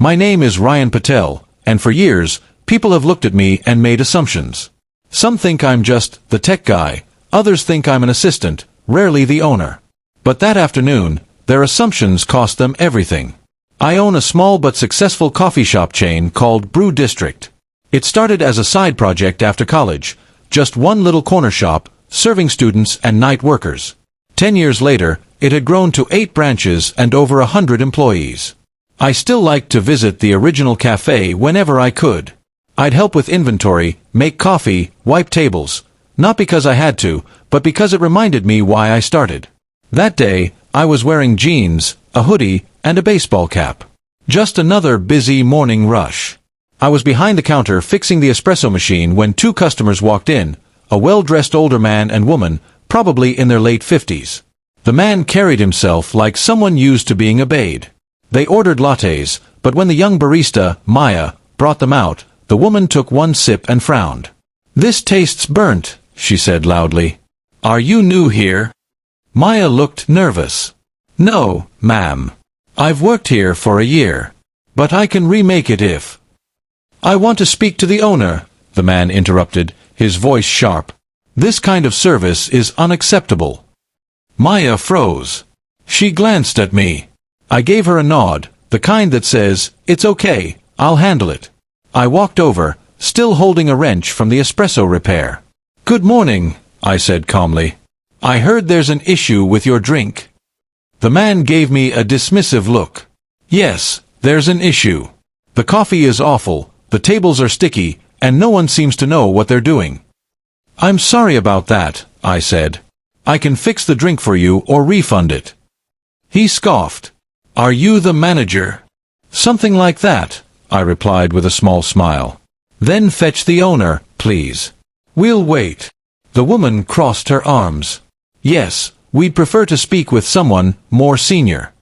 My name is Ryan Patel, and for years, people have looked at me and made assumptions. Some think I'm just the tech guy, others think I'm an assistant, rarely the owner. But that afternoon, their assumptions cost them everything. I own a small but successful coffee shop chain called Brew District. It started as a side project after college, just one little corner shop, serving students and night workers. 10 years later, it had grown to 8 branches and over 100 employees. I still liked to visit the original cafe whenever I could. I'd help with inventory, make coffee, wipe tables, not because I had to, but because it reminded me why I started. That day, I was wearing jeans, a hoodie, and a baseball cap. Just another busy morning rush. I was behind the counter fixing the espresso machine when 2 customers walked in, a well-dressed older man and woman, probably in their late 50s. The man carried himself like someone used to being obeyed. They ordered lattes, but when the young barista, Maya, brought them out, the woman took one sip and frowned. "This tastes burnt," she said loudly. "Are you new here?" Maya looked nervous. "No, ma'am. I've worked here for a year. But I can remake it if—" "I want to speak to the owner," the man interrupted, his voice sharp. "This kind of service is unacceptable." Maya froze. She glanced at me. I gave her a nod, the kind that says, "It's okay, I'll handle it." I walked over, still holding a wrench from the espresso repair. "Good morning," I said calmly. "I heard there's an issue with your drink." The man gave me a dismissive look. "Yes, there's an issue. The coffee is awful, the tables are sticky, and no one seems to know what they're doing." "I'm sorry about that," I said. "I can fix the drink for you or refund it." He scoffed. "Are you the manager?" "Something like that," I replied with a small smile. "Then fetch the owner, please." "We'll wait." The woman crossed her arms. "Yes, we'd prefer to speak with someone more senior."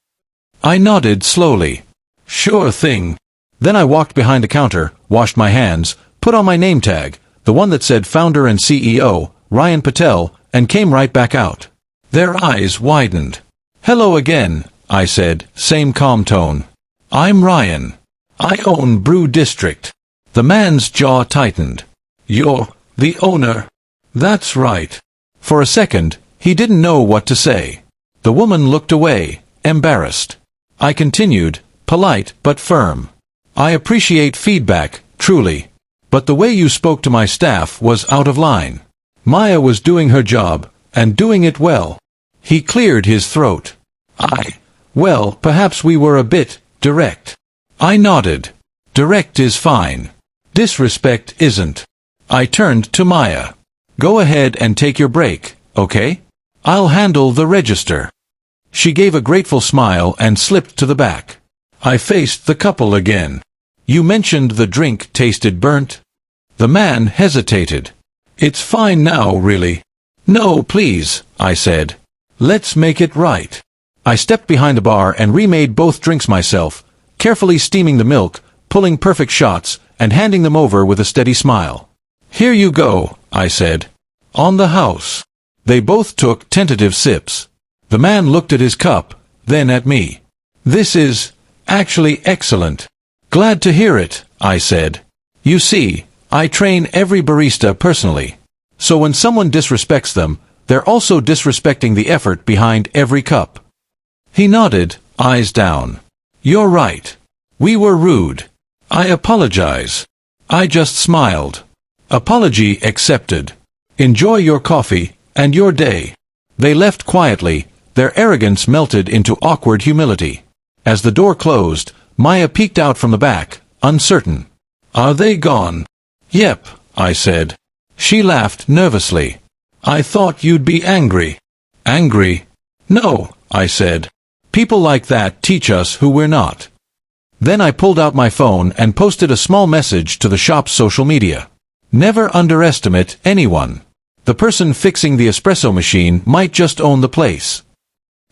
I nodded slowly. "Sure thing." Then I walked behind the counter, washed my hands, put on my name tag, the one that said founder and CEO, Ryan Patel, and came right back out. Their eyes widened. "Hello again," I said, same calm tone. "I'm Ryan. I own Brew District." The man's jaw tightened. "You're the owner?" "That's right." For a second, he didn't know what to say. The woman looked away, embarrassed. I continued, polite but firm. "I appreciate feedback, truly. But the way you spoke to my staff was out of line." Maya was doing her job, and doing it well. He cleared his throat. Well, perhaps we were a bit direct." I nodded. "Direct is fine. Disrespect isn't." I turned to Maya. "Go ahead and take your break, okay? I'll handle the register." She gave a grateful smile and slipped to the back. I faced the couple again. "You mentioned the drink tasted burnt?" The man hesitated. "It's fine now, really." "No, please," I said. "Let's make it right." I stepped behind the bar and remade both drinks myself, carefully steaming the milk, pulling perfect shots, and handing them over with a steady smile. "Here you go," I said. "On the house." They both took tentative sips. The man looked at his cup, then at me. "This is actually excellent." "Glad to hear it," I said. "You see, I train every barista personally. So when someone disrespects them, they're also disrespecting the effort behind every cup." He nodded, eyes down. "You're right. We were rude. I apologize." I just smiled. "Apology accepted. Enjoy your coffee, and your day." They left quietly, their arrogance melted into awkward humility. As the door closed, Maya peeked out from the back, uncertain. "Are they gone?" "Yep," I said. She laughed nervously. "I thought you'd be angry." "Angry?" "No," I said. "People like that teach us who we're not." Then I pulled out my phone and posted a small message to the shop's social media. "Never underestimate anyone. The person fixing the espresso machine might just own the place."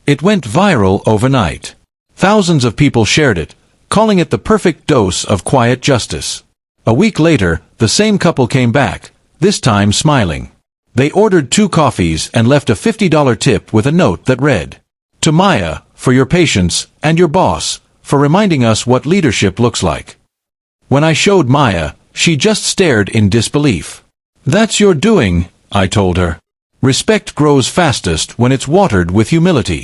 It went viral overnight. Thousands of people shared it, calling it the perfect dose of quiet justice. A week later, the same couple came back, this time smiling. They ordered 2 coffees and left a $50 tip with a note that read, "To Maya, for your patience, and your boss, for reminding us what leadership looks like. When I showed Maya, she just stared in disbelief. "That's your doing," I told her. "Respect grows fastest when it's watered with humility."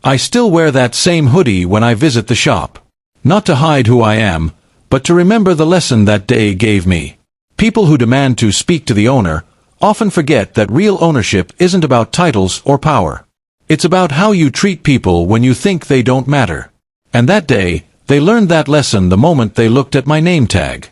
I still wear that same hoodie when I visit the shop. Not to hide who I am, but to remember the lesson that day gave me. People who demand to speak to the owner often forget that real ownership isn't about titles or power. It's about how you treat people when you think they don't matter. And that day, they learned that lesson the moment they looked at my name tag.